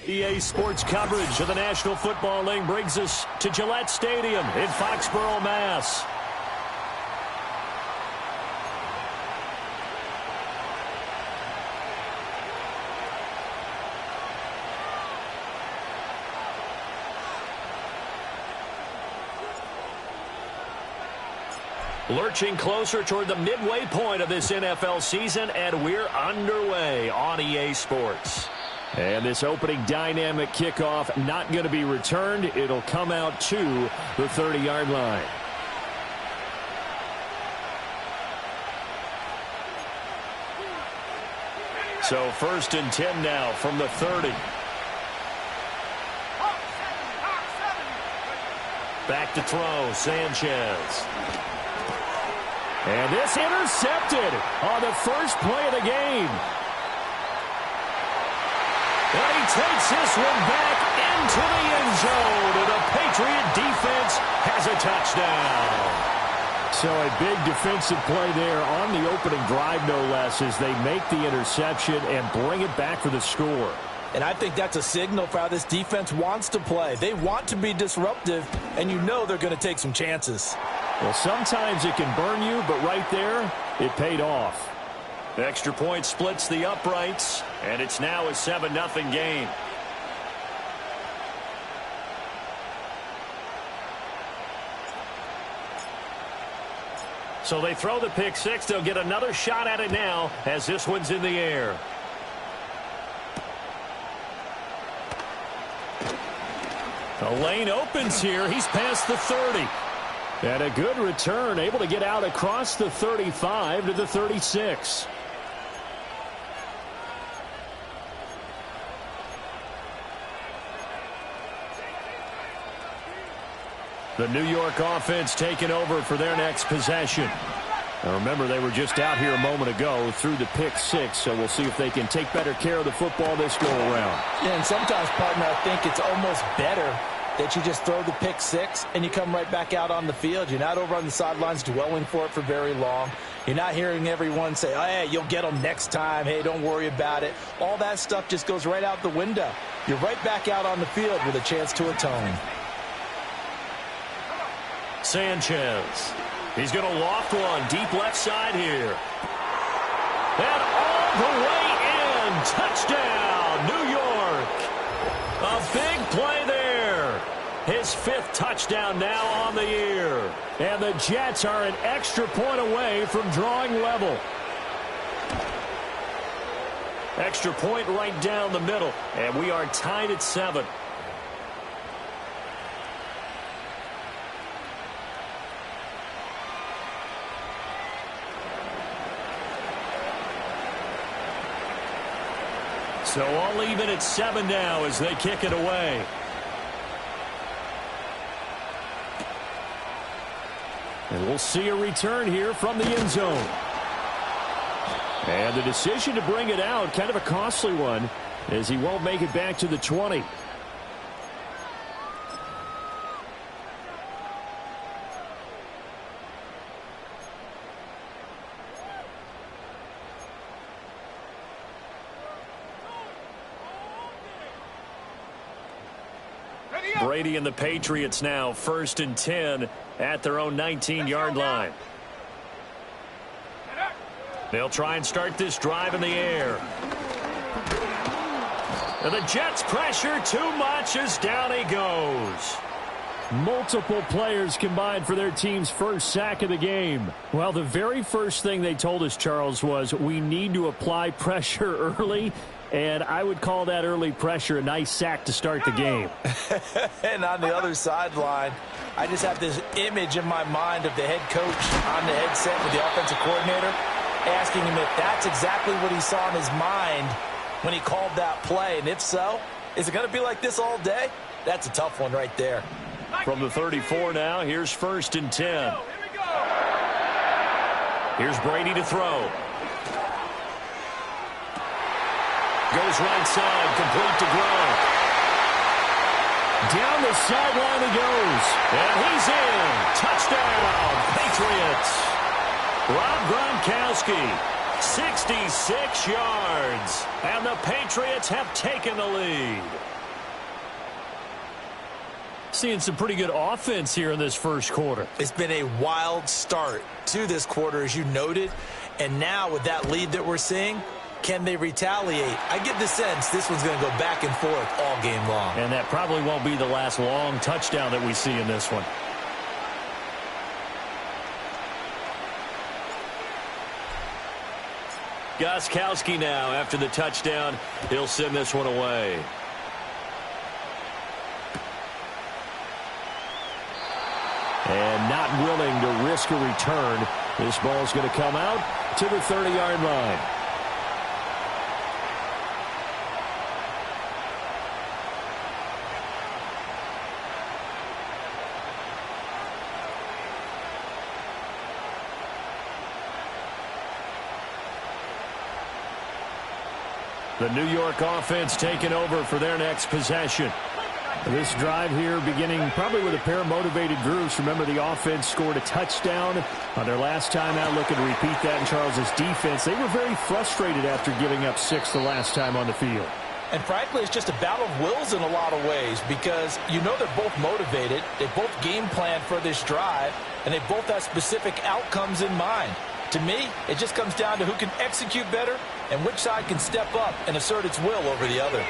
EA Sports coverage of the National Football League brings us to Gillette Stadium in Foxborough, Mass. Lurching closer toward the midway point of this NFL season, and we're underway on EA Sports. And this opening dynamic kickoff not going to be returned. It'll come out to the 30-yard line. So 1st and 10 now from the 30. Back to throw, Sanchez. And this intercepted on the first play of the game. And he takes this one back into the end zone. And the Patriot defense has a touchdown. So a big defensive play there on the opening drive, no less, as they make the interception and bring it back for the score. And I think that's a signal for how this defense wants to play. They want to be disruptive, and you know they're going to take some chances. Well, sometimes it can burn you, but right there, it paid off. The extra point splits the uprights, and it's now a 7-0 game. So they throw the pick six. They'll get another shot at it now as this one's in the air. The lane opens here. He's past the 30. And a good return, able to get out across the 35 to the 36. The New York offense taking over for their next possession. Now remember, they were just out here a moment ago through the pick six, so we'll see if they can take better care of the football this go-around. Yeah, and sometimes, partner, I think it's almost better that you just throw the pick six and you come right back out on the field. You're not over on the sidelines dwelling for it for very long. You're not hearing everyone say, oh, hey, you'll get them next time. Hey, don't worry about it. All that stuff just goes right out the window. You're right back out on the field with a chance to atone. Sanchez. He's going to loft one deep left side here. And all the way in. Touchdown, New York. A big play there. His 5th touchdown now on the year. And the Jets are an extra point away from drawing level. Extra point right down the middle. And we are tied at 7. So all even at 7 now as they kick it away. And we'll see a return here from the end zone. And the decision to bring it out, kind of a costly one, as he won't make it back to the 20. Brady and the Patriots now 1st and 10 at their own 19-yard line. They'll try and start this drive in the air. And the Jets pressure too much as down he goes. Multiple players combined for their team's first sack of the game. Well, the very first thing they told us, Charles, was we need to apply pressure early. And I would call that early pressure a nice sack to start the game. And on the other sideline, I just have this image in my mind of the head coach on the headset with the offensive coordinator asking him if that's exactly what he saw in his mind when he called that play. And if so, is it going to be like this all day? That's a tough one right there. From the 34 now, here's 1st and 10. Here's Brady to throw. Goes right side, complete to Gronk. Down the sideline he goes. And he's in. Touchdown, Patriots. Rob Gronkowski, 66 yards. And the Patriots have taken the lead. seeing some pretty good offense here in this first quarter. It's been a wild start to this quarter, as you noted. And now with that lead that we're seeing, can they retaliate? I get the sense this one's going to go back and forth all game long. And that probably won't be the last long touchdown that we see in this one. Gostkowski now after the touchdown. He'll send this one away. And not willing to risk a return. This ball's going to come out to the 30-yard line. The New York offense taking over for their next possession. This drive here beginning probably with a pair of motivated groups. Remember, the offense scored a touchdown on their last time out, looking to repeat that in Charles's defense. They were very frustrated after giving up 6 the last time on the field. And frankly, it's just a battle of wills in a lot of ways, because you know they're both motivated. They both game plan for this drive, and they both have specific outcomes in mind. To me, it just comes down to who can execute better and which side can step up and assert its will over the other.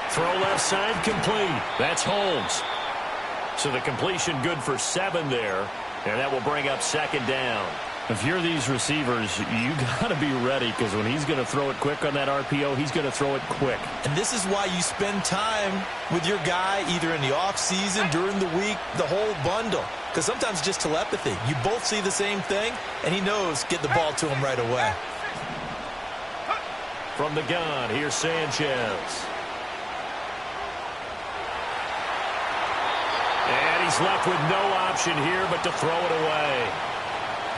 Throw left side complete. That's Holmes. So the completion good for 7 there, and that will bring up second down. If you're these receivers, you got to be ready, because when he's going to throw it quick on that RPO, he's going to throw it quick. And this is why you spend time with your guy either in the offseason, during the week, the whole bundle. Because sometimes just telepathy. You both see the same thing, and he knows get the ball to him right away. From the gun, here's Sanchez. And he's left with no option here but to throw it away.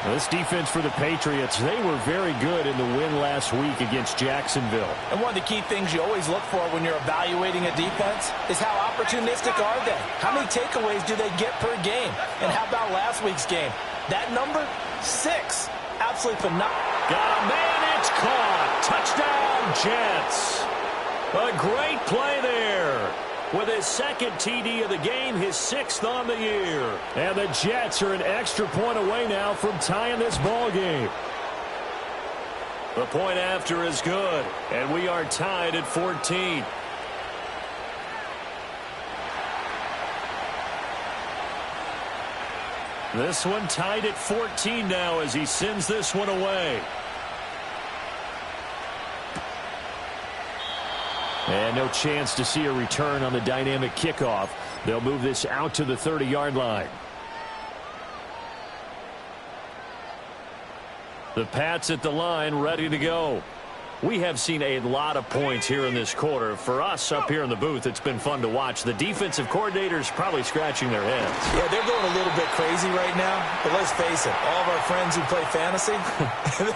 This defense for the Patriots, they were very good in the win last week against Jacksonville. And one of the key things you always look for when you're evaluating a defense is how opportunistic are they? How many takeaways do they get per game? And how about last week's game? That number, 6. Absolutely phenomenal. Got a man, it's caught. Touchdown, Jets. A great play there. With his second TD of the game, his 6th on the year. And the Jets are an extra point away now from tying this ball game. The point after is good, and we are tied at 14. This one tied at 14 now as he sends this one away. And no chance to see a return on the dynamic kickoff. They'll move this out to the 30-yard line. The Pats at the line, ready to go. We have seen a lot of points here in this quarter. For us up here in the booth, it's been fun to watch. The defensive coordinators probably scratching their heads. Yeah, they're going a little bit crazy right now. But let's face it, all of our friends who play fantasy,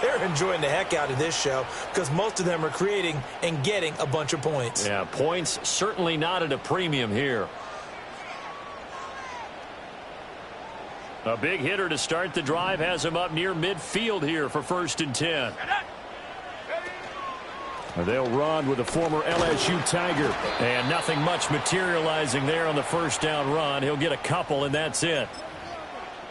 they're enjoying the heck out of this show because most of them are creating and getting a bunch of points. Yeah, points certainly not at a premium here. A big hitter to start the drive has him up near midfield here for 1st and 10. They'll run with a former LSU Tiger. And nothing much materializing there on the first down run. He'll get a couple, and that's it.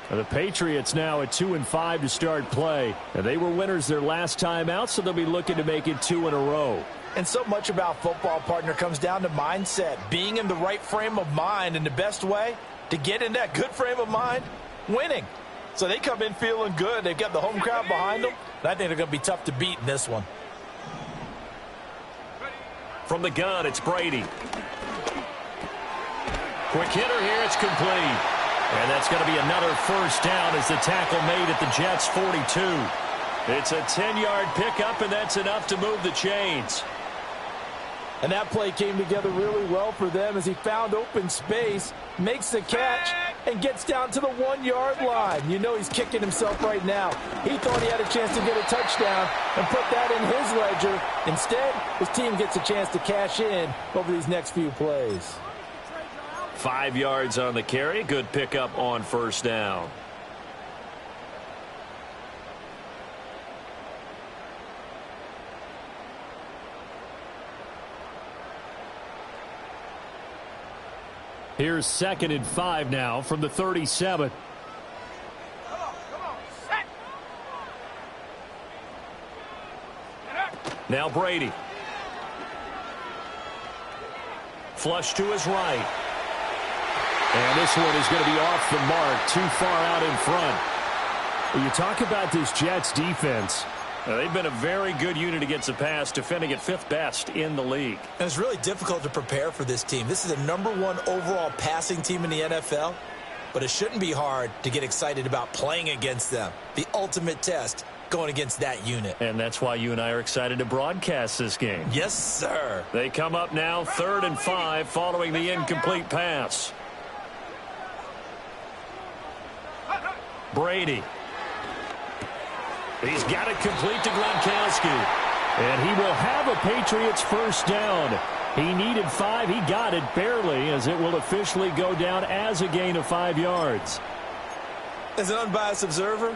The Patriots now at 2-5 to start play. And they were winners their last time out, so they'll be looking to make it 2 in a row. And so much about football, partner, comes down to mindset. Being in the right frame of mind, and the best way to get in that good frame of mind, winning. So they come in feeling good. They've got the home crowd behind them. And I think they're going to be tough to beat in this one. From the gun, it's Brady. Quick hitter here, it's complete. And that's going to be another first down as the tackle made at the Jets' 42. It's a 10-yard pickup, and that's enough to move the chains. And that play came together really well for them as he found open space, makes the catch, and gets down to the 1-yard line. You know he's kicking himself right now. He thought he had a chance to get a touchdown and put that in his ledger. Instead, his team gets a chance to cash in over these next few plays. 5 yards on the carry. Good pickup on first down. Here's 2nd and 5 now from the 37. Now Brady. Flush to his right. And this one is going to be off the mark, too far out in front. When you talk about this Jets defense, they've been a very good unit against the pass, defending at 5th best in the league. And it's really difficult to prepare for this team. This is the #1 overall passing team in the NFL, but it shouldn't be hard to get excited about playing against them. The ultimate test going against that unit. And that's why you and I are excited to broadcast this game. Yes, sir. They come up now 3rd and 5 following the incomplete pass. Brady. He's got it complete to Gronkowski. And he will have a Patriots first down. He needed 5. He got it barely, as it will officially go down as a gain of 5 yards. As an unbiased observer,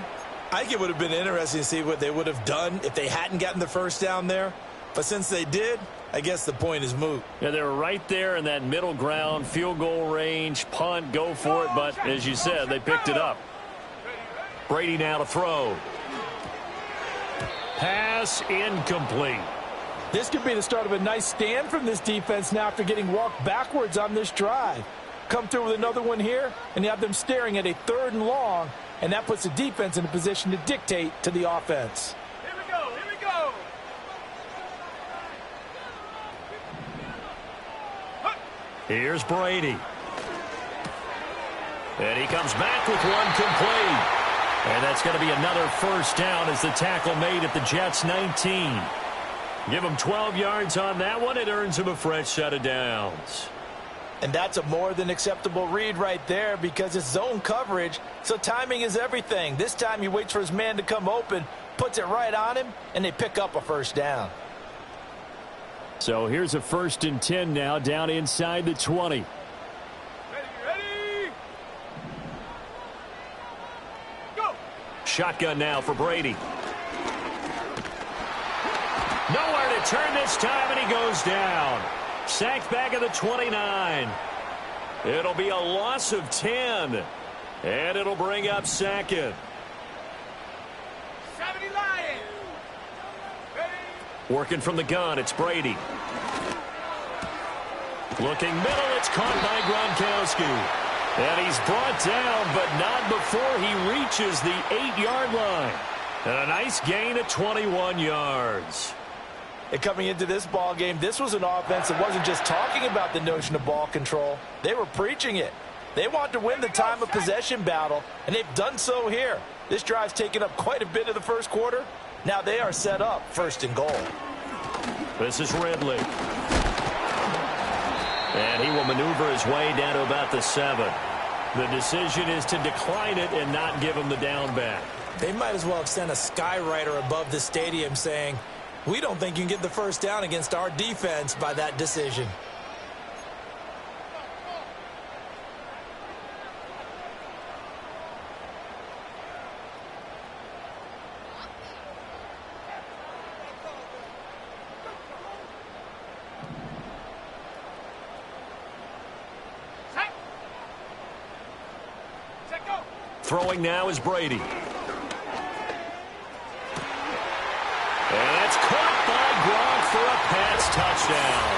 I think it would have been interesting to see what they would have done if they hadn't gotten the first down there. But since they did, I guess the point is moot. Yeah, they were right there in that middle ground, field goal range, punt, go for it. But as you said, they picked it up. Brady now to throw. Pass incomplete. This could be the start of a nice stand from this defense now after getting walked backwards on this drive. Come through with another one here, and you have them staring at a 3rd and long, and that puts the defense in a position to dictate to the offense. Here we go, here we go. Here's Brady. And he comes back with one complete. And that's going to be another first down as the tackle made at the Jets' 19. Give him 12 yards on that one. It earns him a fresh set of downs. And that's a more than acceptable read right there because it's zone coverage, so timing is everything. This time he waits for his man to come open, puts it right on him, and they pick up a first down. So here's a 1st and 10 now down inside the 20. Ready. Go. Shotgun now for Brady. Nowhere to turn this time, and he goes down. Sacked back at the 29. It'll be a loss of 10. And it'll bring up 2nd. 70 Lions. Ready. Working from the gun, it's Brady. Looking middle, it's caught by Gronkowski. And he's brought down, but not before he reaches the 8-yard line. And a nice gain at 21 yards. And coming into this ball game, this was an offense that wasn't just talking about the notion of ball control. They were preaching it. They want to win the time of possession battle, and they've done so here. This drive's taken up quite a bit of the first quarter. Now they are set up 1st and goal. This is Ridley. And he will maneuver his way down to about the 7. The decision is to decline it and not give him the down back. They might as well have sent a skywriter above the stadium saying, "We don't think you can get the first down against our defense by that decision." Set, go. Throwing now is Brady. And that's caught by Gronk for a pass touchdown.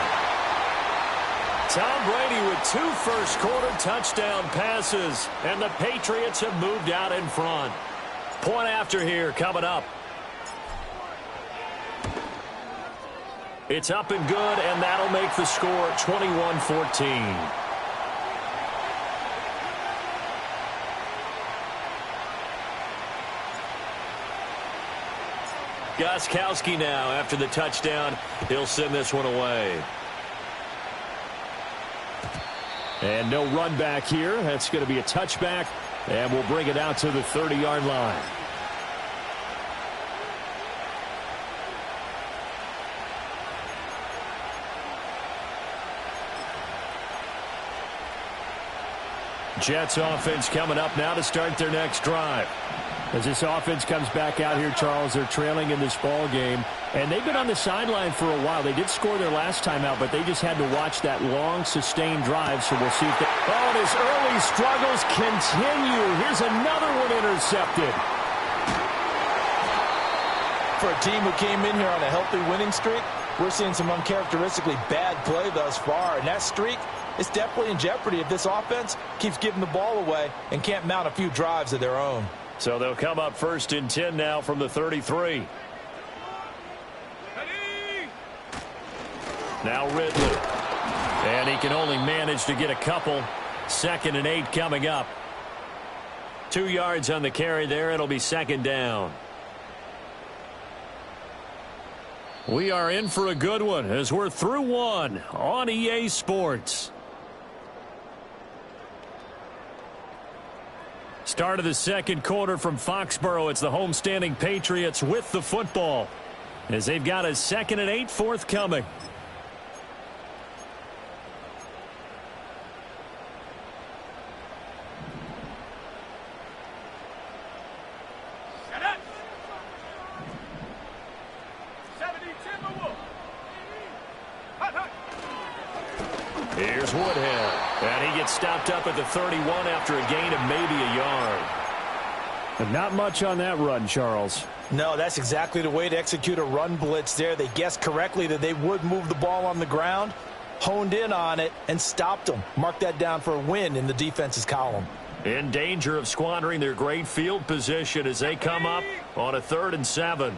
Tom Brady with 2 first-quarter touchdown passes, and the Patriots have moved out in front. Point after here coming up. It's up and good, and that'll make the score 21-14. Gronkowski now after the touchdown. He'll send this one away. And no run back here. That's going to be a touchback, and we'll bring it out to the 30-yard line. Jets offense coming up now to start their next drive. As this offense comes back out here, Charles, they're trailing in this ball game, and they've been on the sideline for a while. They did score their last time out, but they just had to watch that long, sustained drive, so we'll see if they... Oh, and his early struggles continue. Here's another one intercepted. For a team who came in here on a healthy winning streak, we're seeing some uncharacteristically bad play thus far, and that streak is definitely in jeopardy if this offense keeps giving the ball away and can't mount a few drives of their own. So they'll come up 1st and 10 now from the 33. Ready? Now Ridley. And he can only manage to get a couple. 2nd and 8 coming up. 2 yards on the carry there. It'll be 2nd down. We are in for a good one as we're through one on EA Sports. Start of the 2nd quarter from Foxborough. It's the homestanding Patriots with the football as they've got a 2nd and 8 forthcoming. Get up. 70 Timberwolves. Hut, hut. Here's Woodhead. And he gets stopped up at the 31 after a gain of maybe a yard. But not much on that run, Charles. No, that's exactly the way to execute a run blitz there. They guessed correctly that they would move the ball on the ground, honed in on it, and stopped them. Mark that down for a win in the defense's column. In danger of squandering their great field position as they come up on a 3rd and 7.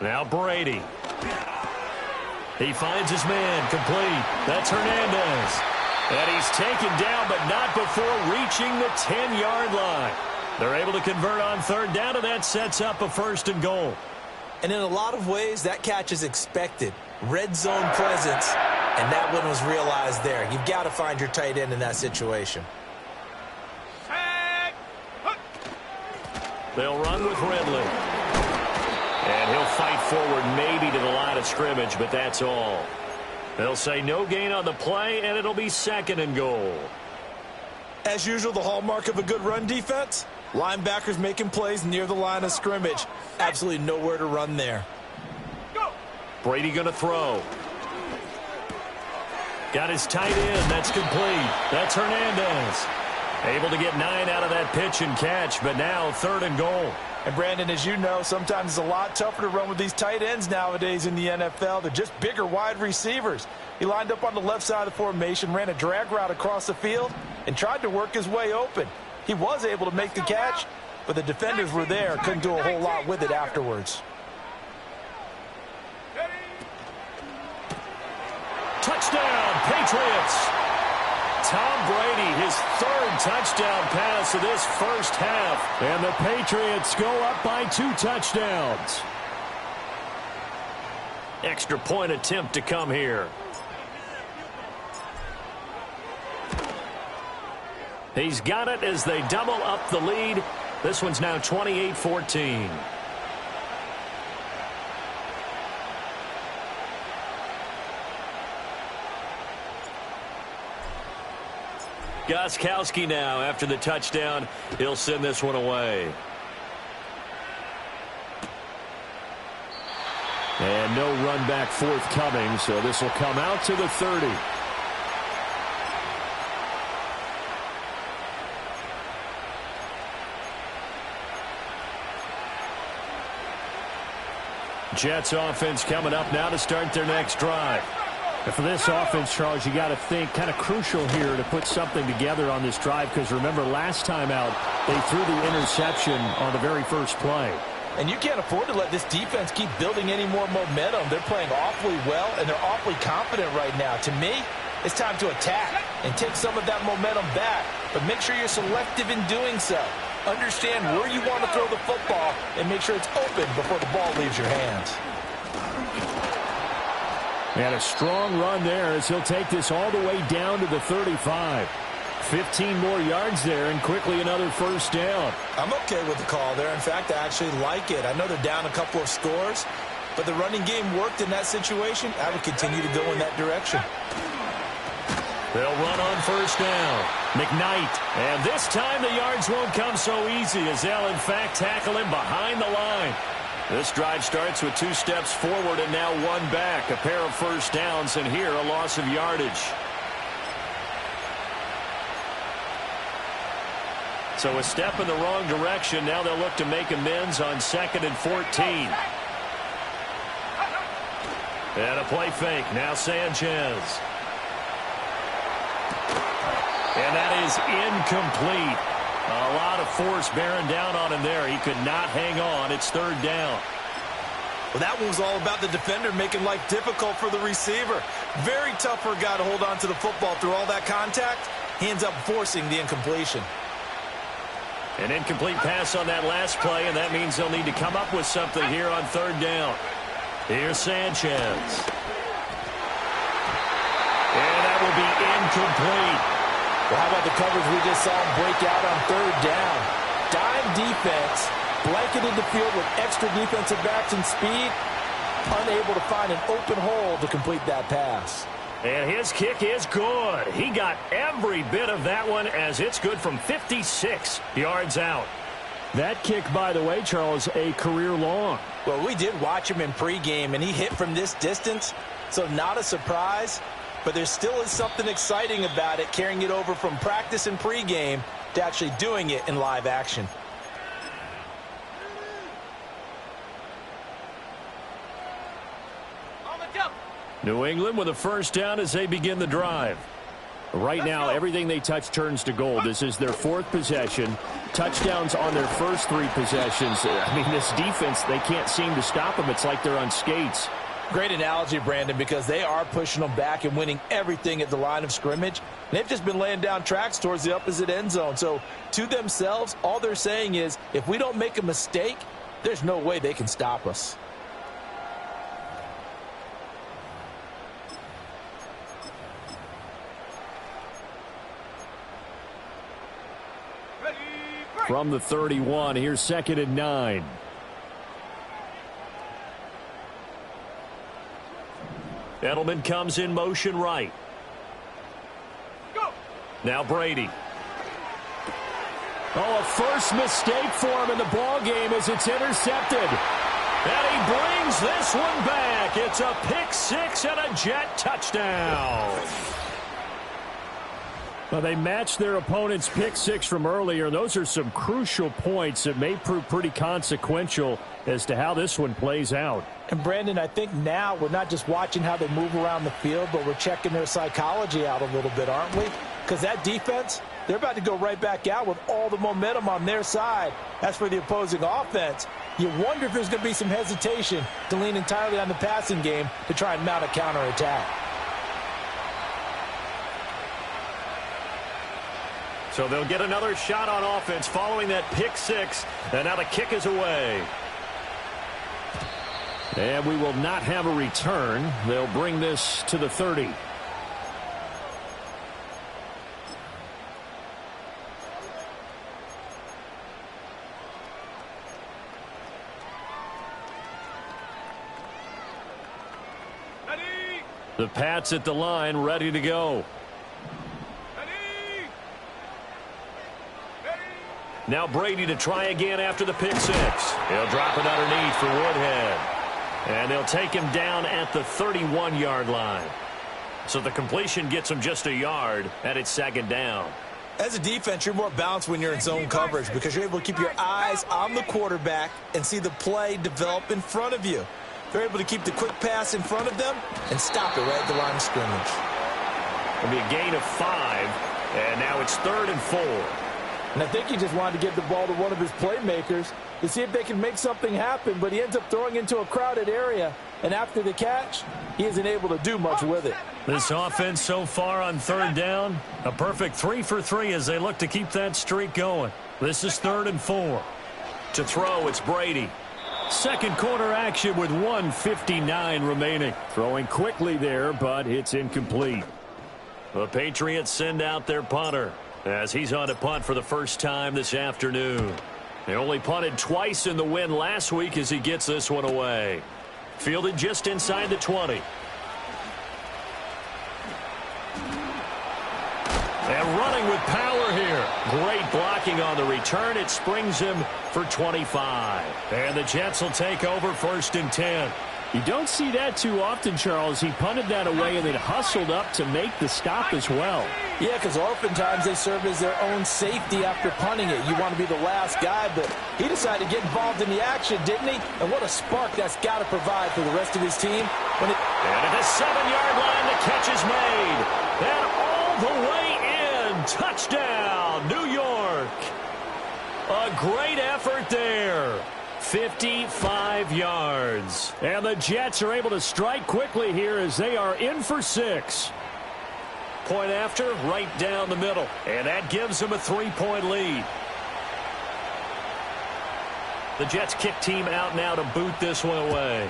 Now Brady. He finds his man complete. That's Hernandez. And he's taken down, but not before reaching the 10-yard line. They're able to convert on 3rd down, and that sets up a 1st and goal. And in a lot of ways, that catch is expected. Red zone presence, and that one was realized there. You've got to find your tight end in that situation. Tag. Hut. They'll run with Ridley. And he'll fight forward maybe to the line of scrimmage, but that's all. They'll say no gain on the play, and it'll be 2nd and goal. As usual, the hallmark of a good run defense, linebackers making plays near the line of scrimmage. Absolutely nowhere to run there. Go. Brady going to throw. Got his tight end. That's complete. That's Hernandez. Able to get 9 out of that pitch and catch, but now 3rd and goal. And, Brandon, as you know, sometimes it's a lot tougher to run with these tight ends nowadays in the NFL. They're just bigger wide receivers. He lined up on the left side of the formation, ran a drag route across the field, and tried to work his way open. He was able to make the catch, but the defenders were there, couldn't do a whole lot with it afterwards. Touchdown, Patriots! Tom Brady, his 3rd touchdown pass of this 1st half. And the Patriots go up by 2 touchdowns. Extra point attempt to come here. He's got it as they double up the lead. This one's now 28-14. Gostkowski now after the touchdown. He'll send this one away. And no run back forthcoming, so this will come out to the 30. Jets offense coming up now to start their next drive. And for this offense, Charles, you got to think kind of crucial here to put something together on this drive, because remember last time out they threw the interception on the very first play. And you can't afford to let this defense keep building any more momentum. They're playing awfully well, and they're awfully confident right now. To me, it's time to attack and take some of that momentum back, but make sure you're selective in doing so. Understand where you want to throw the football and make sure it's open before the ball leaves your hands. And a strong run there as he'll take this all the way down to the 35. 15 more yards there and quickly another 1st down. I'm okay with the call there. In fact, I actually like it. I know they're down a couple of scores, but the running game worked in that situation. I would continue to go in that direction. They'll run on first down. McKnight. And this time the yards won't come so easy as they'll, in fact, tackle him behind the line. This drive starts with 2 steps forward and now 1 back. A pair of first downs, and here a loss of yardage. So a step in the wrong direction. Now they'll look to make amends on 2nd and 14. And a play fake. Now Sanchez. And that is incomplete. A lot of force bearing down on him there. He could not hang on. It's 3rd down. Well, that one was all about the defender making life difficult for the receiver. Very tough for a guy to hold on to the football through all that contact. He ends up forcing the incompletion. An incomplete pass on that last play, and that means they'll need to come up with something here on 3rd down. Here's Sanchez. And that will be incomplete. Well, how about the coverage we just saw him break out on 3rd down? Dime defense, blanketed the field with extra defensive backs and speed, unable to find an open hole to complete that pass. And his kick is good. He got every bit of that one as it's good from 56 yards out. That kick, by the way, Charles, a career long. Well, we did watch him in pregame, and he hit from this distance, so not a surprise. But there still is something exciting about it, carrying it over from practice and pregame to actually doing it in live action. New England with a first down as they begin the drive. Right now, everything they touch turns to gold. This is their 4th possession. Touchdowns on their first 3 possessions. I mean, this defense, they can't seem to stop them. It's like they're on skates. Great analogy, Brandon, because they are pushing them back and winning everything at the line of scrimmage. They've just been laying down tracks towards the opposite end zone. So to themselves, all they're saying is, if we don't make a mistake, there's no way they can stop us. From the 31, here's 2nd and 9. Edelman comes in motion right. Go. Now Brady. Oh, a first mistake for him in the ball game as it's intercepted. And he brings this one back. It's a pick 6 and a Jet touchdown. Well, they matched their opponent's pick 6 from earlier. Those are some crucial points that may prove pretty consequential as to how this one plays out. And, Brandon, I think now we're not just watching how they move around the field, but we're checking their psychology out a little bit, aren't we? Because that defense, they're about to go right back out with all the momentum on their side. As for the opposing offense, you wonder if there's going to be some hesitation to lean entirely on the passing game to try and mount a counterattack. So they'll get another shot on offense following that pick 6, and now the kick is away. And we will not have a return. They'll bring this to the 30. Ready. The Pats at the line, ready to go. Now Brady to try again after the pick 6. He'll drop it underneath for Woodhead. And they'll take him down at the 31-yard line. So the completion gets him just a yard, and it's 2nd down. As a defense, you're more balanced when you're in zone coverage because you're able to keep your eyes on the quarterback and see the play develop in front of you. They're able to keep the quick pass in front of them and stop it right at the line of scrimmage. It'll be a gain of 5, and now it's 3rd and 4. And I think he just wanted to get the ball to one of his playmakers to see if they can make something happen, but he ends up throwing into a crowded area. And after the catch, he isn't able to do much with it. This offense so far on 3rd down, a perfect 3 for 3 as they look to keep that streak going. This is 3rd and 4. To throw, it's Brady. Second quarter action with 1:59 remaining. Throwing quickly there, but it's incomplete. The Patriots send out their punter as he's on to punt for the first time this afternoon. They only punted twice in the win last week as he gets this one away. Fielded just inside the 20. Great blocking on the return. It springs him for 25. And the Jets will take over 1st and 10. You don't see that too often, Charles. He punted that away and then hustled up to make the stop as well. Yeah, because oftentimes they serve as their own safety after punting it. You want to be the last guy, but he decided to get involved in the action, didn't he? And what a spark that's got to provide for the rest of his team. And at the 7-yard line, the catch is made. And all the way in. Touchdown, New York. A great effort there. 55 yards. And the Jets are able to strike quickly here as they are in for 6. Point after, right down the middle. And that gives them a 3-point lead. The Jets kick team out now to boot this one away.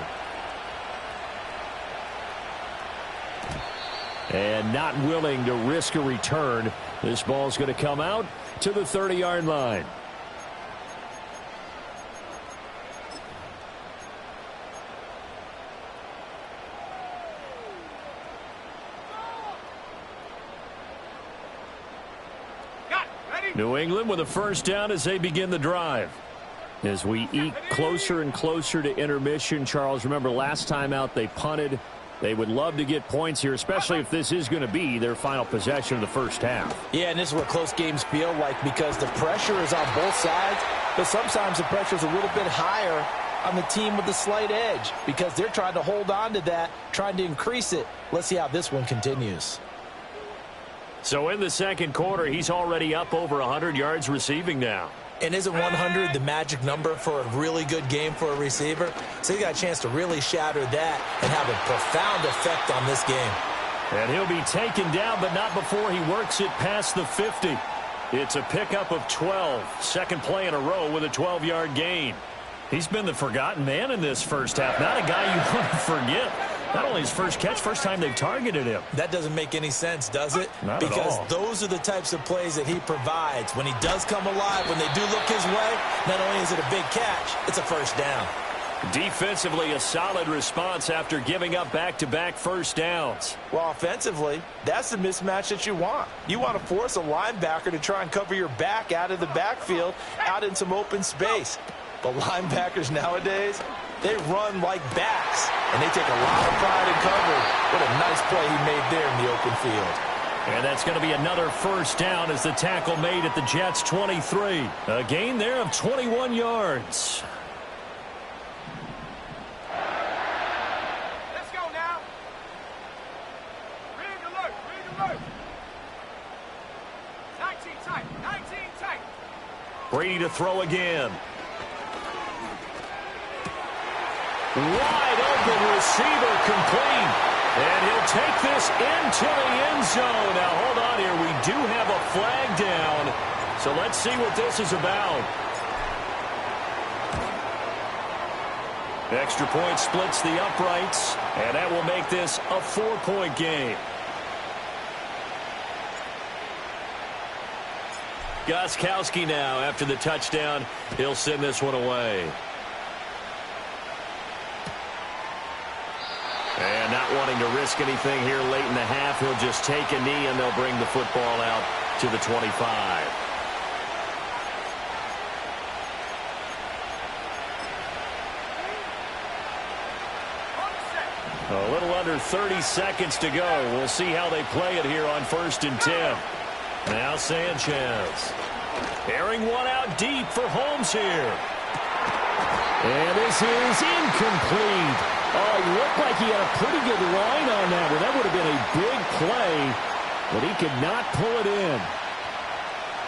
And not willing to risk a return. This ball's going to come out to the 30-yard line. New England with a 1st down as they begin the drive. As we eke closer and closer to intermission, Charles, remember last time out they punted. They would love to get points here, especially if this is going to be their final possession of the 1st half. Yeah, and this is what close games feel like because the pressure is on both sides, but sometimes the pressure is a little bit higher on the team with the slight edge because they're trying to hold on to that, trying to increase it. Let's see how this one continues. So in the 2nd quarter, he's already up over 100 yards receiving now. And isn't 100 the magic number for a really good game for a receiver? So he got a chance to really shatter that and have a profound effect on this game. And he'll be taken down, but not before he works it past the 50. It's a pickup of 12. 2nd play in a row with a 12-yard gain. He's been the forgotten man in this 1st half. Not a guy you want to forget. Not only his first catch, first time they've targeted him. That doesn't make any sense, does it? Not because at all. Those are the types of plays that he provides. When he does come alive, when they do look his way, not only is it a big catch, it's a 1st down. Defensively, a solid response after giving up back-to-back 1st downs. Well, offensively, that's the mismatch that you want. You want to force a linebacker to try and cover your back out of the backfield, out in some open space. But linebackers nowadays, they run like backs, and they take a lot of pride in coverage. What a nice play he made there in the open field. And that's going to be another 1st down as the tackle made at the Jets' 23. A gain there of 21 yards. Let's go now. Rig alert, rig alert. 19 tight, 19 tight. Brady to throw again. Wide open receiver complete. And he'll take this into the end zone. Now, hold on here. We do have a flag down. So let's see what this is about. Extra point splits the uprights. And that will make this a 4-point game. Gostkowski now after the touchdown. He'll send this one away. And not wanting to risk anything here late in the half, he'll just take a knee and they'll bring the football out to the 25. A little under 30 seconds to go. We'll see how they play it here on 1st and 10. Now Sanchez. Airing one out deep for Holmes here. And this is incomplete. Oh, he looked like he had a pretty good line on that one. That would have been a big play, but he could not pull it in.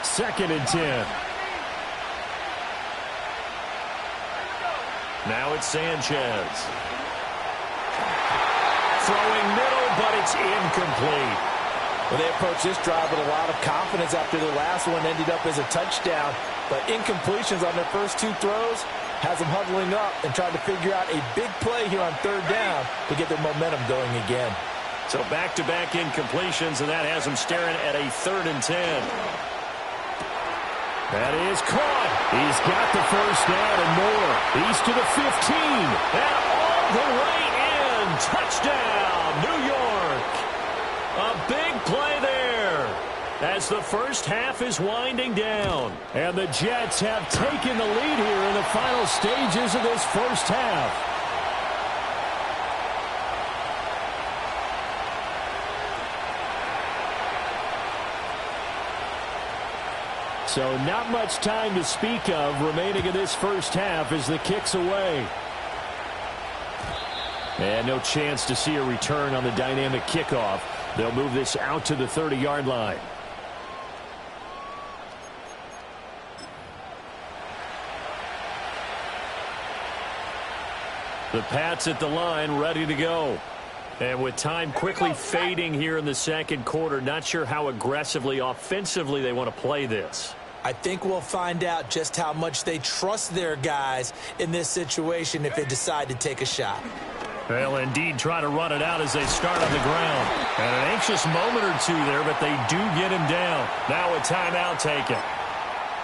2nd and 10. Now it's Sanchez. Throwing middle, but it's incomplete. Well, they approached this drive with a lot of confidence after the last one ended up as a touchdown. But incompletions on their first 2 throws has them huddling up and trying to figure out a big play here on 3rd down to get their momentum going again. So back-to-back incompletions, and that has them staring at a 3rd and 10. That is caught. He's got the 1st down and more. He's to the 15. And all the way in. Touchdown, New York. A big play there. as the first half is winding down. And the Jets have taken the lead here in the final stages of this first half. So not much time to speak of remaining in this first half as the kick's away. And no chance to see a return on the dynamic kickoff. They'll move this out to the 30-yard line. The Pats at the line, ready to go. And with time quickly fading here in the second quarter, not sure how aggressively, offensively they want to play this. I think we'll find out just how much they trust their guys in this situation if they decide to take a shot. They'll indeed try to run it out as they start on the ground. And an anxious moment or two there, but they do get him down. Now a timeout taken.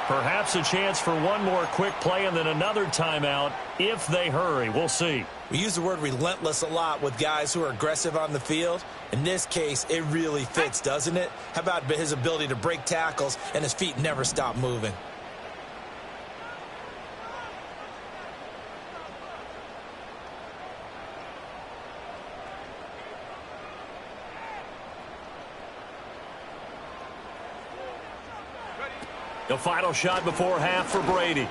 Perhaps a chance for one more quick play and then another timeout if they hurry. We'll see. We use the word relentless a lot with guys who are aggressive on the field. In this case, it really fits, doesn't it? How about his ability to break tackles and his feet never stop moving? The final shot before half for Brady.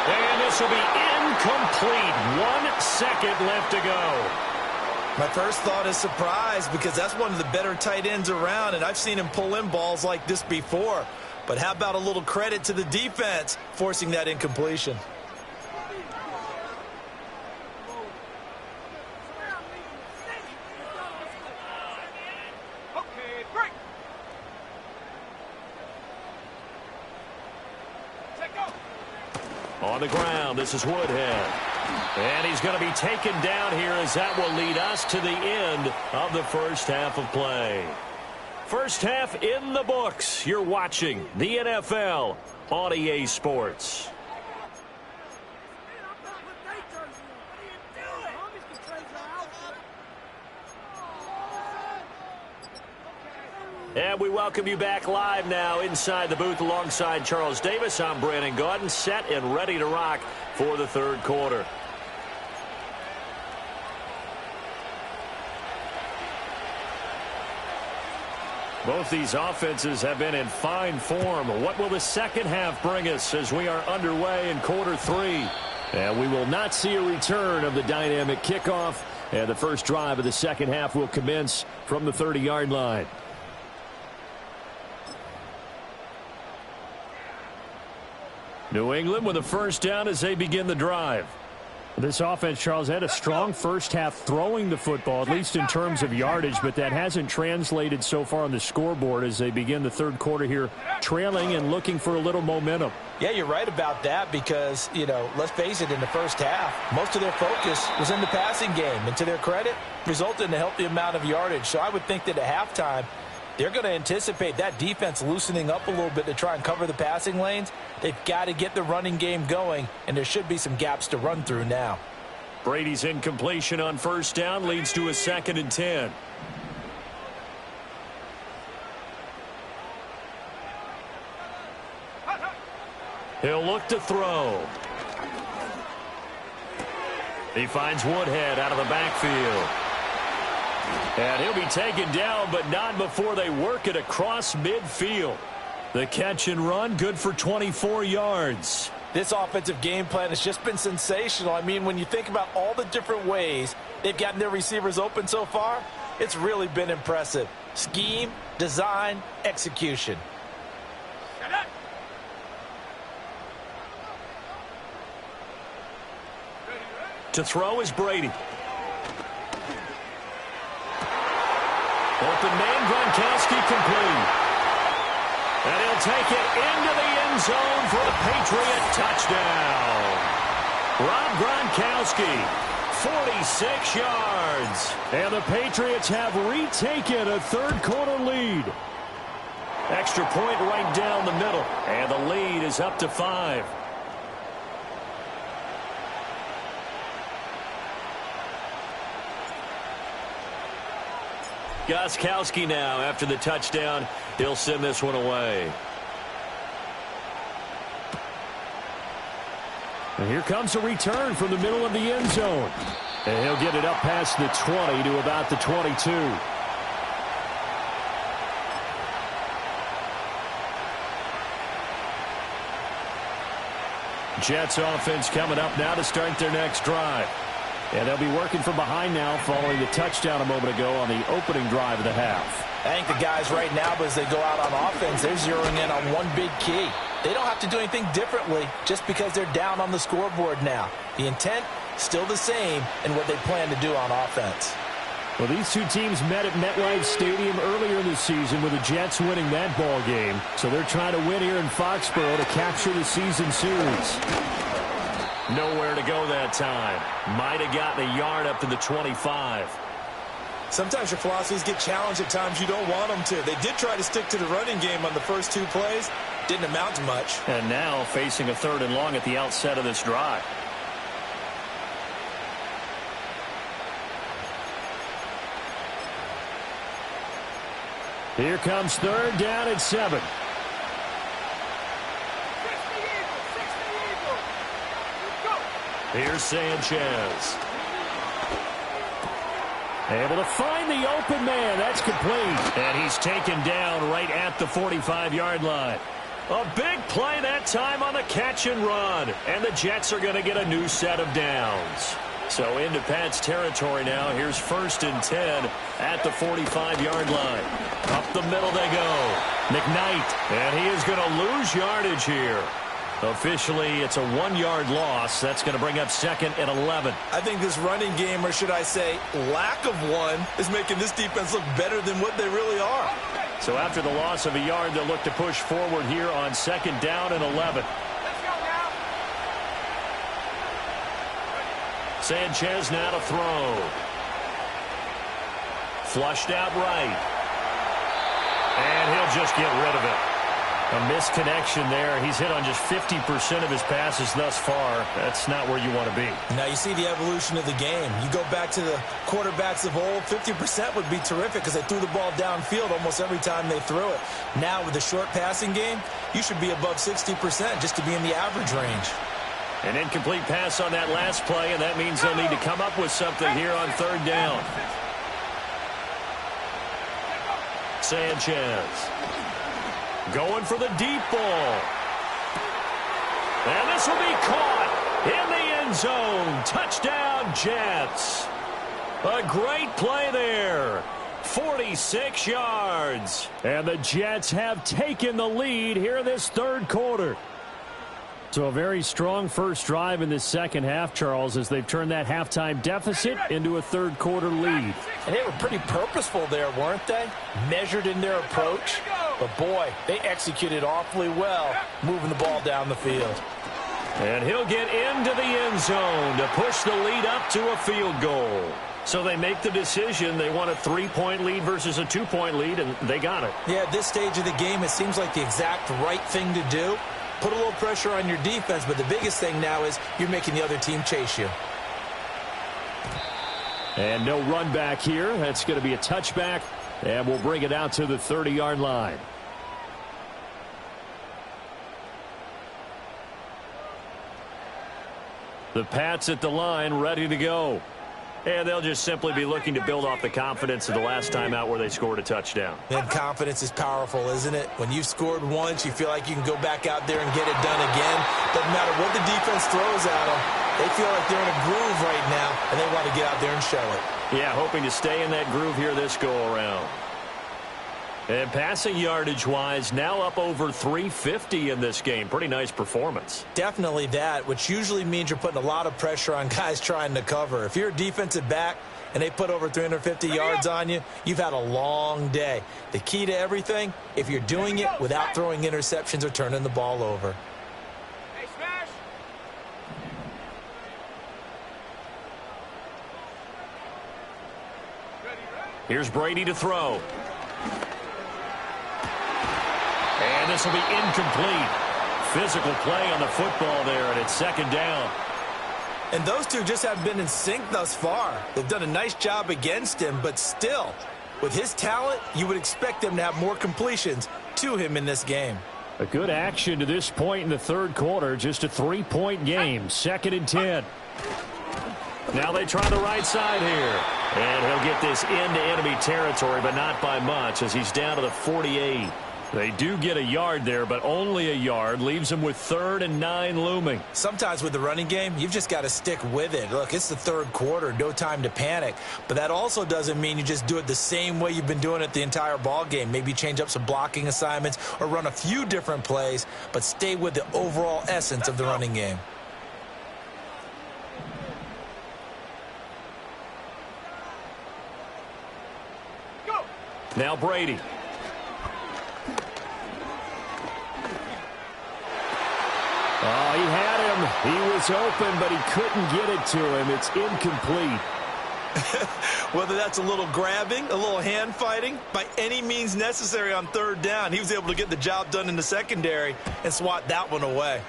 And this will be incomplete. 1 second left to go. My first thought is surprise because that's one of the better tight ends around, and I've seen him pull in balls like this before. But how about a little credit to the defense forcing that incompletion? On the ground, this is Woodhead. And he's going to be taken down here as that will lead us to the end of the first half of play. First half in the books. You're watching the NFL on EA Sports. And we welcome you back live now inside the booth alongside Charles Davis. I'm Brandon Gaudin, set and ready to rock for the third quarter. Both these offenses have been in fine form. What will the second half bring us as we are underway in quarter three? And we will not see a return of the dynamic kickoff. And the first drive of the second half will commence from the 30-yard line. New England with a first down as they begin the drive. This offense, Charles, had a strong first half throwing the football, at least in terms of yardage, but that hasn't translated so far on the scoreboard as they begin the third quarter here, trailing and looking for a little momentum. Yeah, you're right about that because, let's face it, in the first half, most of their focus was in the passing game. And to their credit, resulted in a healthy amount of yardage. So I would think that at halftime, they're going to anticipate that defense loosening up a little bit to try and cover the passing lanes. They've got to get the running game going, and there should be some gaps to run through now. Brady's incompletion on first down leads to a 2nd and 10. He'll look to throw. He finds Woodhead out of the backfield. And he'll be taken down, but not before they work it across midfield. The catch and run, good for 24 yards. This offensive game plan has just been sensational. I mean, when you think about all the different ways they've gotten their receivers open so far, it's really been impressive. Scheme, design, execution. To throw is Brady. Open man, Gronkowski complete. And he'll take it into the end zone for a Patriot touchdown. Rob Gronkowski, 46 yards. And the Patriots have retaken a third quarter lead. Extra point right down the middle. And the lead is up to 5. Gostkowski now, after the touchdown, he'll send this one away. And here comes a return from the middle of the end zone. And he'll get it up past the 20 to about the 22. Jets offense coming up now to start their next drive. And they'll be working from behind now following the touchdown a moment ago on the opening drive of the half. I think the guys right now, as they go out on offense, they're zeroing in on one big key. They don't have to do anything differently just because they're down on the scoreboard now. The intent, still the same in what they plan to do on offense. Well, these two teams met at MetLife Stadium earlier in the season with the Jets winning that ball game. So they're trying to win here in Foxborough to capture the season series. Nowhere to go that time. Might have gotten a yard up to the 25. Sometimes your philosophies get challenged at times you don't want them to. They did try to stick to the running game on the first two plays. Didn't amount to much. And now facing a 3rd and long at the outset of this drive. Here comes 3rd down at 7. Here's Sanchez. Able to find the open man. That's complete. And he's taken down right at the 45-yard line. A big play that time on the catch and run. And the Jets are going to get a new set of downs. So into Pat's territory now. Here's 1st and 10 at the 45-yard line. Up the middle they go. McKnight. And he is going to lose yardage here. Officially, it's a 1-yard loss. That's going to bring up 2nd and 11. I think this running game, or should I say lack of one, is making this defense look better than what they really are. So after the loss of a yard, they'll look to push forward here on 2nd down and 11. Sanchez now to throw. Flushed out right. And he'll just get rid of it. A misconnection there. He's hit on just 50% of his passes thus far. That's not where you want to be. Now you see the evolution of the game. You go back to the quarterbacks of old, 50% would be terrific because they threw the ball downfield almost every time they threw it. Now with the short passing game, you should be above 60% just to be in the average range. An incomplete pass on that last play, and that means they'll need to come up with something here on 3rd down. Sanchez. Going for the deep ball. And this will be caught in the end zone. Touchdown, Jets. A great play there. 46 yards. And the Jets have taken the lead here in this 3rd quarter. So a very strong first drive in this second half, Charles, as they've turned that halftime deficit into a 3rd quarter lead. And they were pretty purposeful there, weren't they? Measured in their approach. But, boy, they executed awfully well moving the ball down the field. And he'll get into the end zone to push the lead up to a field goal. So they make the decision. They want a 3-point lead versus a 2-point lead, and they got it. Yeah, at this stage of the game, it seems like the exact right thing to do. Put a little pressure on your defense, but the biggest thing now is you're making the other team chase you. And no run back here. That's going to be a touchback, and we'll bring it out to the 30-yard line. The Pats at the line, ready to go. And they'll just simply be looking to build off the confidence of the last time out where they scored a touchdown. And confidence is powerful, isn't it? When you've scored once, you feel like you can go back out there and get it done again. Doesn't matter what the defense throws at them. They feel like they're in a groove right now, and they want to get out there and show it. Yeah, hoping to stay in that groove here this go-around. And passing yardage-wise, now up over 350 in this game. Pretty nice performance. Definitely that, which usually means you're putting a lot of pressure on guys trying to cover. If you're a defensive back and they put over 350 yards on you, you've had a long day. The key to everything, if you're doing it without throwing interceptions or turning the ball over. Hey, smash. Here's Brady to throw. And this will be incomplete. Physical play on the football there, and it's 2nd down. And those two just haven't been in sync thus far. They've done a nice job against him, but still, With his talent, you would expect them to have more completions to him in this game. A good action to this point in the third quarter. Just a 3-point game. 2nd and 10. Now they try the right side here. And he'll get this into enemy territory, but not by much as he's down to the 48. They do get a yard there, but only a yard. Leaves them with 3rd and 9 looming. Sometimes with the running game, you've just got to stick with it. Look, it's the third quarter, no time to panic. But that also doesn't mean you just do it the same way you've been doing it the entire ball game. Maybe change up some blocking assignments or run a few different plays, but stay with the overall essence of the running game. Now Brady. Oh, he had him. He was open, but he couldn't get it to him. It's incomplete. Whether that's a little grabbing, a little hand fighting, by any means necessary on 3rd down, he was able to get the job done in the secondary and swat that one away.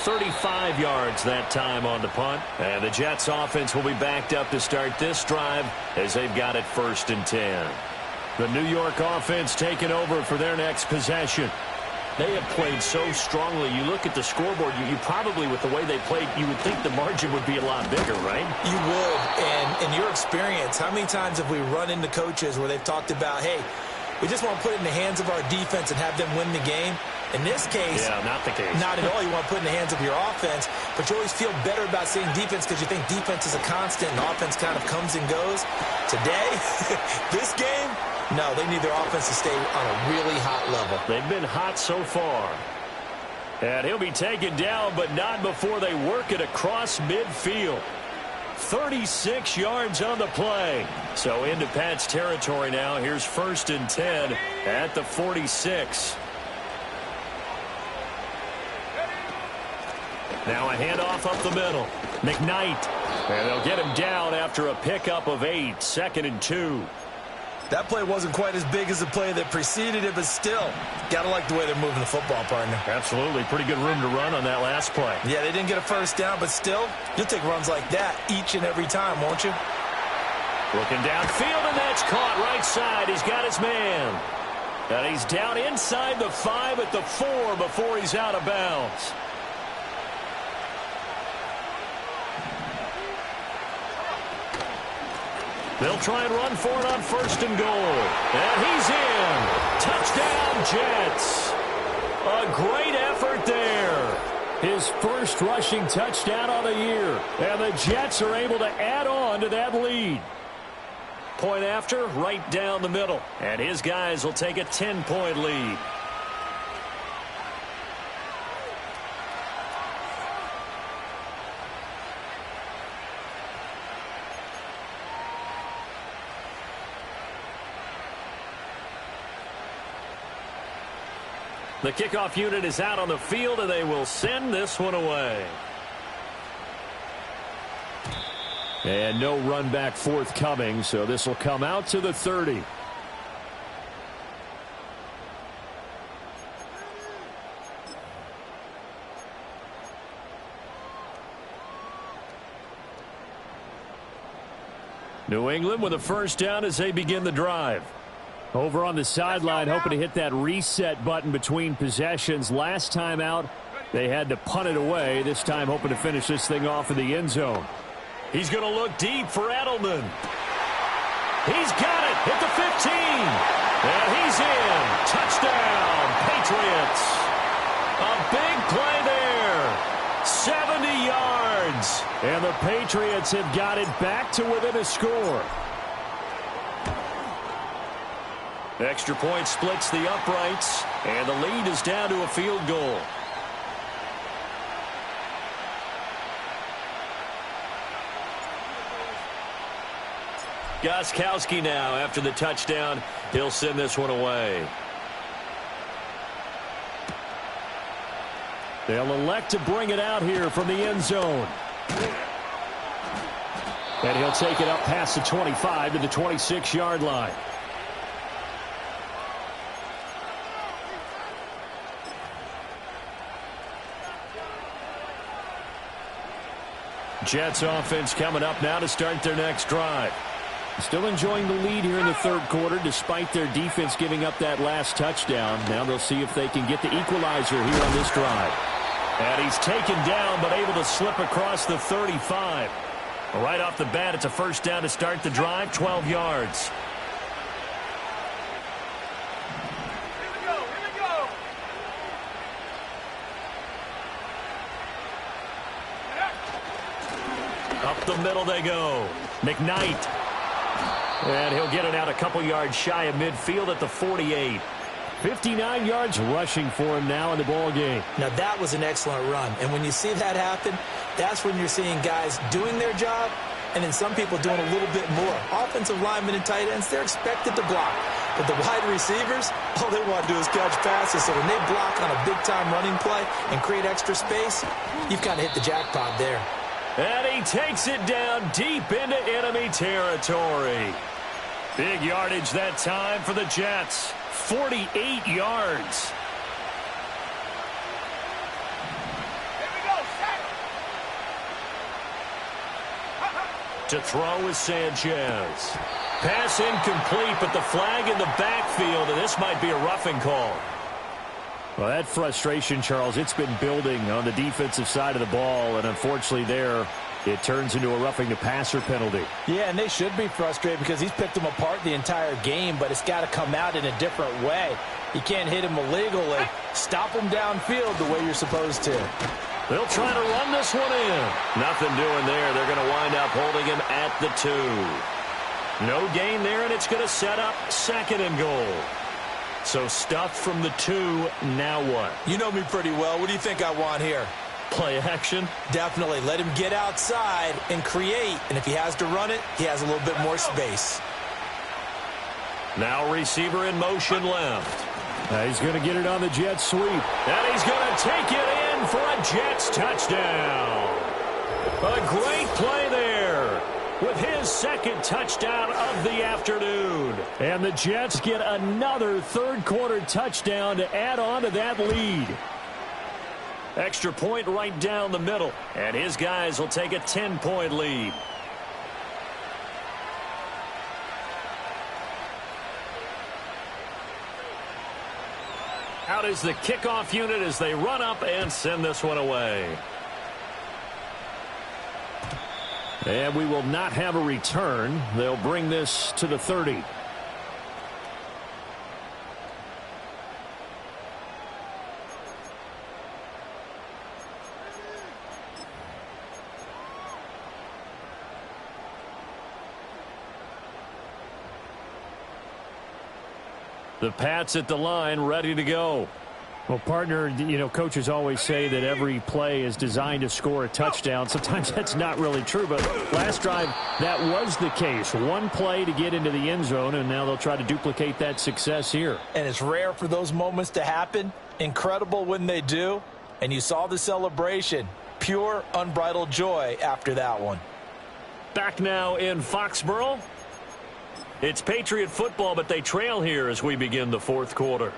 $35 yards that time on the punt. And the Jets offense will be backed up to start this drive as they've got it 1st and 10. The New York offense taking over for their next possession. They have played so strongly. You look at the scoreboard, you probably, with the way they played, you would think the margin would be a lot bigger, right? You would. And in your experience, how many times have we run into coaches where they've talked about, hey, we just want to put it in the hands of our defense and have them win the game? In this case, yeah, not the case. Not at all. You want to put it in the hands of your offense, but you always feel better about saying defense because you think defense is a constant and offense kind of comes and goes. Today, this game, no, they need their offense to stay on a really hot level. They've been hot so far. And he'll be taken down, but not before they work it across midfield. 36 yards on the play. So into Pat's territory now. Here's 1st and 10 at the 46. Now a handoff up the middle. McKnight. And they'll get him down after a pickup of 8. 2nd and 2. That play wasn't quite as big as the play that preceded it, but still, got to like the way they're moving the football, partner. Absolutely. Pretty good room to run on that last play. Yeah, they didn't get a 1st down, but still, you'll take runs like that each and every time, won't you? Looking downfield, and that's caught right side. He's got his man. And he's down inside the 5 at the 4 before he's out of bounds. They'll try and run for it on 1st and goal. And he's in. Touchdown, Jets. A great effort there. His first rushing touchdown on the year. And the Jets are able to add on to that lead. Point after, right down the middle. And his guys will take a 10-point lead. The kickoff unit is out on the field, and they will send this one away. And no run back forthcoming, so this will come out to the 30. New England with a 1st down as they begin the drive. Over on the sideline, hoping to hit that reset button between possessions. Last time out, they had to punt it away. This time, hoping to finish this thing off in the end zone. He's going to look deep for Edelman. He's got it at the 15. And he's in. Touchdown, Patriots. A big play there. 70 yards. And the Patriots have got it back to within a score. Extra point splits the uprights, and the lead is down to a field goal. Gostkowski now after the touchdown. He'll send this one away. They'll elect to bring it out here from the end zone. And he'll take it up past the 25 to the 26-yard line. Jets offense coming up now to start their next drive. Still enjoying the lead here in the third quarter despite their defense giving up that last touchdown. Now they'll see if they can get the equalizer here on this drive. And he's taken down but able to slip across the 35. Right off the bat, it's a first down to start the drive, 12 yards. Up the middle they go. McKnight. And he'll get it out a couple yards shy of midfield at the 48. 59 yards rushing for him now in the ball game. Now, that was an excellent run. And when you see that happen, that's when you're seeing guys doing their job and then some people doing a little bit more. Offensive linemen and tight ends, they're expected to block. But the wide receivers, all they want to do is catch passes. So when they block on a big-time running play and create extra space, you've kind of hit the jackpot there. And he takes it down deep into enemy territory. Big yardage that time for the Jets. 48 yards. To throw is Sanchez. Pass incomplete, but the flag in the backfield, and this might be a roughing call. Well, that frustration, Charles, it's been building on the defensive side of the ball, and unfortunately there, it turns into a roughing the passer penalty. Yeah, and they should be frustrated because he's picked them apart the entire game, but it's got to come out in a different way. You can't hit him illegally. Stop him downfield the way you're supposed to. They'll try to run this one in. Nothing doing there. They're going to wind up holding him at the 2. No gain there, and it's going to set up second and goal. So stuffed from the 2, now what? You know me pretty well. What do you think I want here? Play action? Definitely. Let him get outside and create. And if he has to run it, he has a little bit more space. Now receiver in motion left. He's going to get it on the Jets sweep. And he's going to take it in for a Jets touchdown. A great play there with his second touchdown of the afternoon. And the Jets get another third-quarter touchdown to add on to that lead. Extra point right down the middle. And his guys will take a 10-point lead. Out is the kickoff unit as they run up and send this one away. And we will not have a return. They'll bring this to the 30. The Pats at the line, ready to go. Well, partner, you know, coaches always say that every play is designed to score a touchdown. Sometimes that's not really true, but last drive, that was the case. One play to get into the end zone, and now they'll try to duplicate that success here. And it's rare for those moments to happen. Incredible when they do. And you saw the celebration. Pure, unbridled joy after that one. Back now in Foxborough. It's Patriot football, but they trail here as we begin the fourth quarter.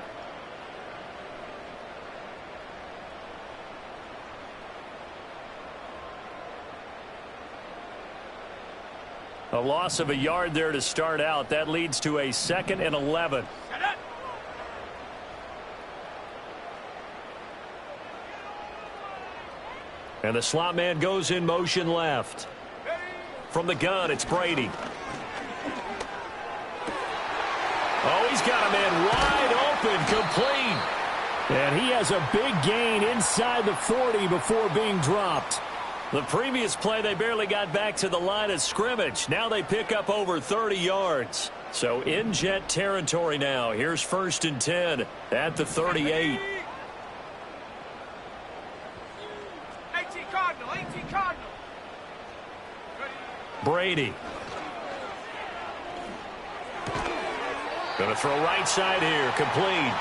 A loss of a yard there to start out. That leads to a 2nd and 11. And the slot man goes in motion left. From the gun, it's Brady. Oh, he's got a man wide open, complete. And he has a big gain inside the 40 before being dropped. The previous play, they barely got back to the line of scrimmage. Now they pick up over 30 yards. So in Jet territory now. Here's 1st and 10 at the 38. 18 Cardinal, 18 Cardinal. Brady. Going to throw right side here, complete.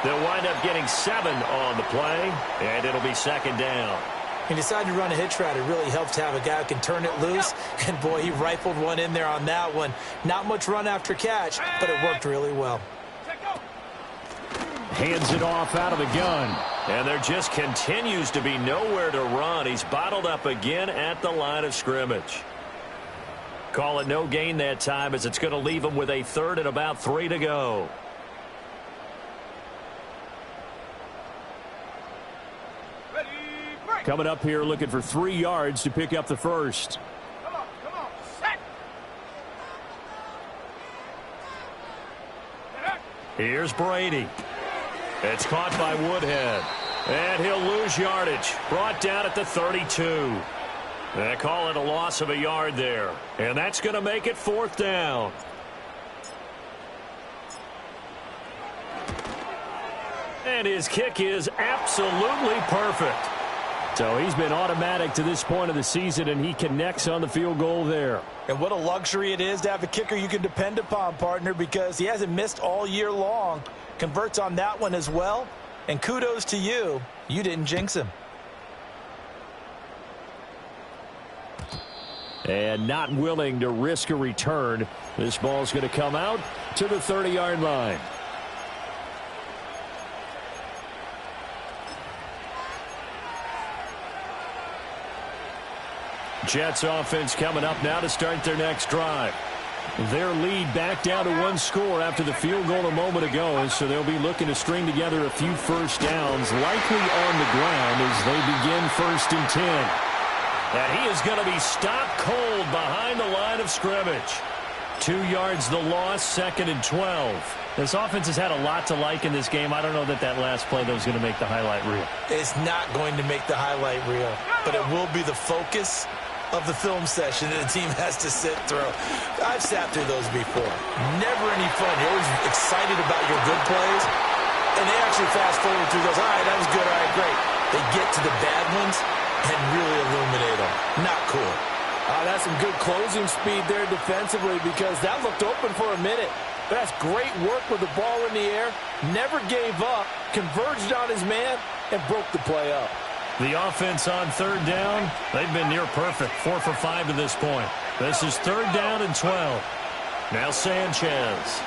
They'll wind up getting 7 on the play, and it'll be 2nd down. He decided to run a hitch route. It really helps to have a guy who can turn it loose. And, boy, he rifled one in there on that one. Not much run after catch, but it worked really well. Hands it off out of the gun. And there just continues to be nowhere to run. He's bottled up again at the line of scrimmage. Call it no gain that time, as it's going to leave him with a third and about 3 to go. Ready, break. Coming up here looking for 3 yards to pick up the first. Come on, set. Here's Brady. It's caught by Woodhead. And he'll lose yardage. Brought down at the 32. They call it a loss of a yard there. And that's going to make it 4th down. And his kick is absolutely perfect. So he's been automatic to this point of the season, and he connects on the field goal there. And what a luxury it is to have a kicker you can depend upon, partner, because he hasn't missed all year long. Converts on that one as well. And kudos to you. You didn't jinx him. And not willing to risk a return. This ball's going to come out to the 30-yard line. Jets offense coming up now to start their next drive. Their lead back down to 1 score after the field goal a moment ago, so they'll be looking to string together a few first downs, likely on the ground as they begin 1st and 10. And he is going to be stopped cold behind the line of scrimmage. 2 yards the loss, 2nd and 12. This offense has had a lot to like in this game. I don't know that last play, though, is going to make the highlight reel. It's not going to make the highlight reel, but it will be the focus of the film session that the team has to sit through. I've sat through those before. Never any fun. You're always excited about your good plays, and they actually fast forward through those. All right, that was good. All right, great. They get to the bad ones and really illuminate them. Not cool. That's some good closing speed there defensively, because that looked open for a minute. But that's great work with the ball in the air. Never gave up, converged on his man, and broke the play up. The offense on 3rd down, they've been near perfect. 4 for 5 to this point. This is 3rd down and 12. Now Sanchez.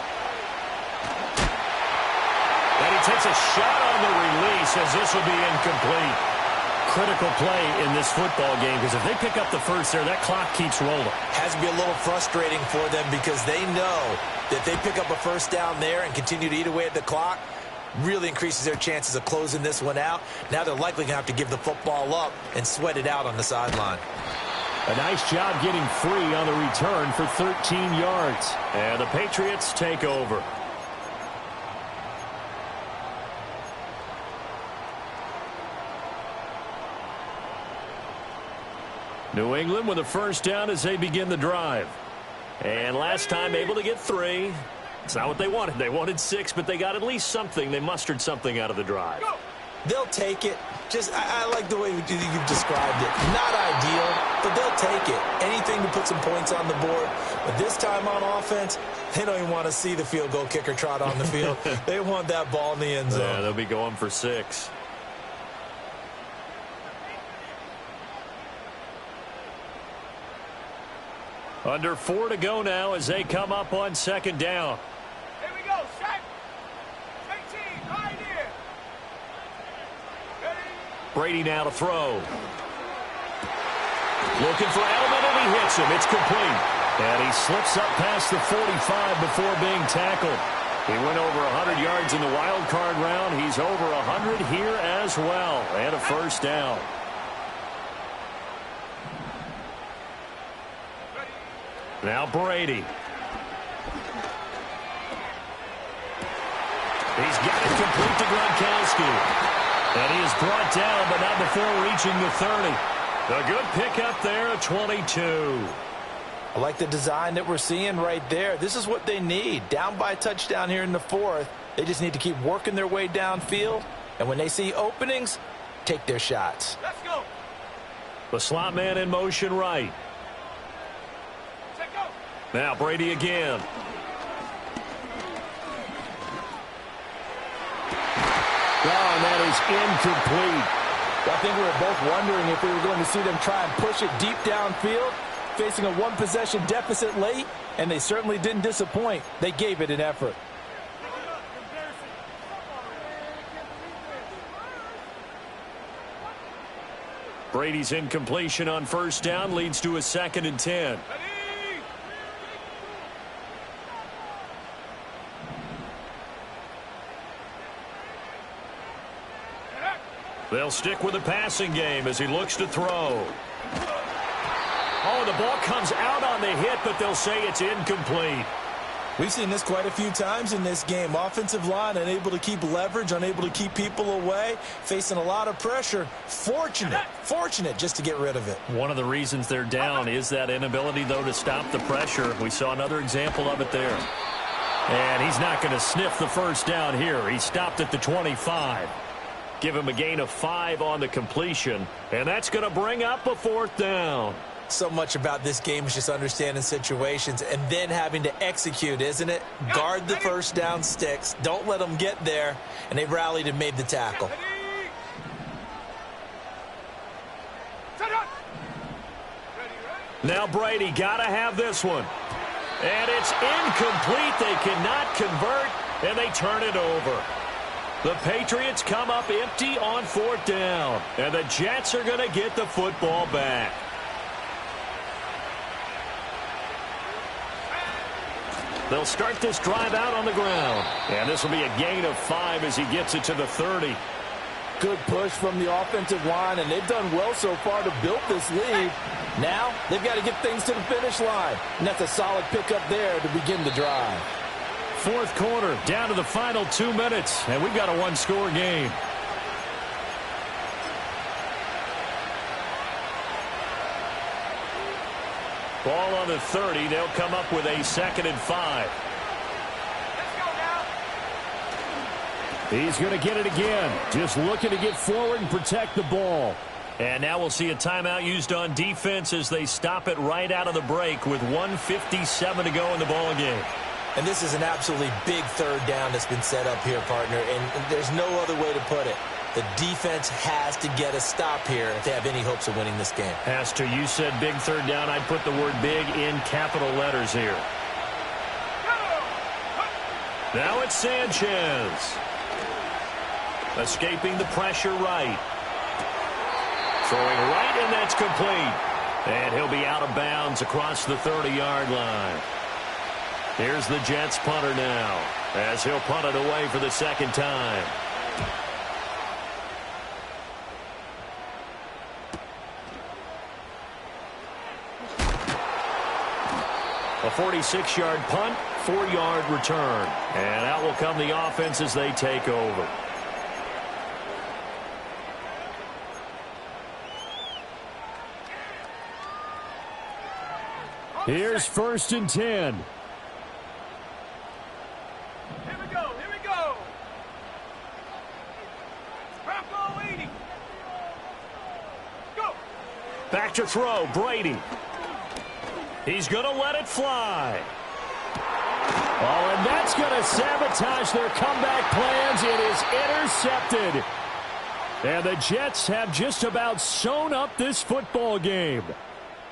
And he takes a shot on the release, as this will be incomplete. Critical play in this football game, because if they pick up the first there, that clock keeps rolling. Has to be a little frustrating for them, because they know that they pick up a first down there and continue to eat away at the clock, really increases their chances of closing this one out. Now they're likely going to have to give the football up and sweat it out on the sideline. A nice job getting free on the return for 13 yards. And the Patriots take over. New England with a first down as they begin the drive. And last time able to get 3. It's not what they wanted. They wanted 6, but they got at least something. They mustered something out of the drive. They'll take it. I like the way you've described it. Not ideal, but they'll take it. Anything to put some points on the board. But this time on offense, they don't even want to see the field goal kicker trot on the field. They want that ball in the end zone. Yeah, they'll be going for 6. Under 4 to go now as they come up on 2nd down. Here we go, set. 18, right here. Ready. Brady now to throw. Looking for Edelman, and he hits him. It's complete. And he slips up past the 45 before being tackled. He went over 100 yards in the wild card round. He's over 100 here as well. And a first down. Now Brady. He's got it complete to Gronkowski. And he is brought down, but not before reaching the 30. A good pickup there at 22. I like the design that we're seeing right there. This is what they need. Down by a touchdown here in the 4th. They just need to keep working their way downfield. And when they see openings, take their shots. Let's go. The slot man in motion right. Set, go. Now Brady again. Oh, and that is incomplete. I think we were both wondering if we were going to see them try and push it deep downfield, facing a one-possession deficit late, and they certainly didn't disappoint. They gave it an effort. Brady's incompletion on first down leads to a 2nd and 10. They'll stick with the passing game as he looks to throw. Oh, the ball comes out on the hit, but they'll say it's incomplete. We've seen this quite a few times in this game. Offensive line unable to keep leverage, unable to keep people away, facing a lot of pressure. Fortunate just to get rid of it. One of the reasons they're down is that inability, though, to stop the pressure. We saw another example of it there. And he's not going to sniff the first down here. He stopped at the 25. Give him a gain of 5 on the completion, and that's going to bring up a 4th down. So much about this game is just understanding situations and then having to execute, isn't it? Guard the first down sticks. Don't let them get there. And they rallied and made the tackle. Now Brady got to have this one. And it's incomplete. They cannot convert, and they turn it over. The Patriots come up empty on 4th down. And the Jets are going to get the football back. They'll start this drive out on the ground. And this will be a gain of 5 as he gets it to the 30. Good push from the offensive line, and they've done well so far to build this lead. Now they've got to get things to the finish line. And that's a solid pickup there to begin the drive. 4th quarter, down to the final 2 minutes, and we've got a 1-score game. Ball on the 30. They'll come up with a 2nd and 5. He's going to get it again. Just looking to get forward and protect the ball. And now we'll see a timeout used on defense as they stop it right out of the break with 1:57 to go in the ball game. And this is an absolutely big 3rd down that's been set up here, partner. And there's no other way to put it. The defense has to get a stop here if they have any hopes of winning this game. Has to. You said big 3rd down. I'd put the word big in capital letters here. Now it's Sanchez. Escaping the pressure right. Throwing right, and that's complete. And he'll be out of bounds across the 30-yard line. Here's the Jets punter now as he'll punt it away for the 2nd time. A 46-yard punt, 4-yard return. And out will come the offense as they take over. Here's 1st and 10. Here we go. Bronco 80. Go. Back to throw, Brady. He's going to let it fly. Oh, and that's going to sabotage their comeback plans. It is intercepted. And the Jets have just about sewn up this football game.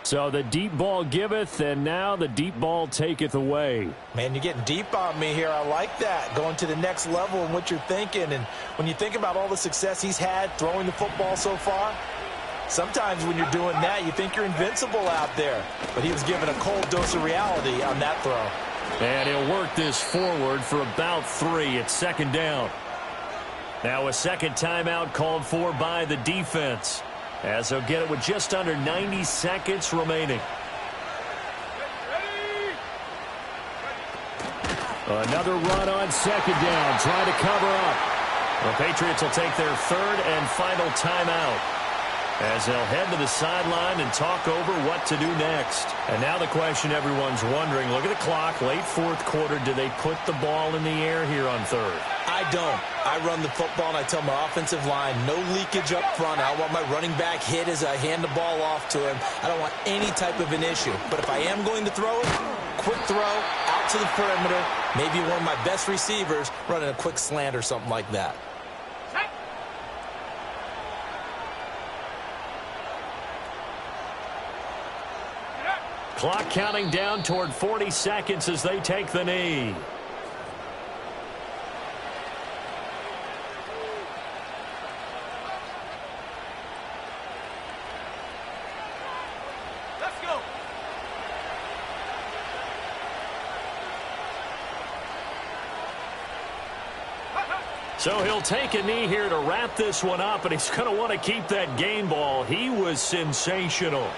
So the deep ball giveth, and now the deep ball taketh away. Man, you're getting deep on me here. I like that. Going to the next level in what you're thinking. And when you think about all the success he's had throwing the football so far, sometimes when you're doing that, you think you're invincible out there. But he was given a cold dose of reality on that throw. And he'll work this forward for about 3. It's 2nd down. Now a 2nd timeout called for by the defense, as they'll get it with just under 90 seconds remaining. Another run on 2nd down, trying to cover up. The Patriots will take their 3rd and final timeout as they'll head to the sideline and talk over what to do next. And now the question everyone's wondering, look at the clock, late 4th quarter, do they put the ball in the air here on 3rd? I don't. I run the football, and I tell my offensive line, no leakage up front. I don't want my running back hit as I hand the ball off to him. I don't want any type of an issue. But if I am going to throw it, quick throw, out to the perimeter, maybe one of my best receivers running a quick slant or something like that. Clock counting down toward 40 seconds as they take the knee. So he'll take a knee here to wrap this one up, and he's going to want to keep that game ball. He was sensational.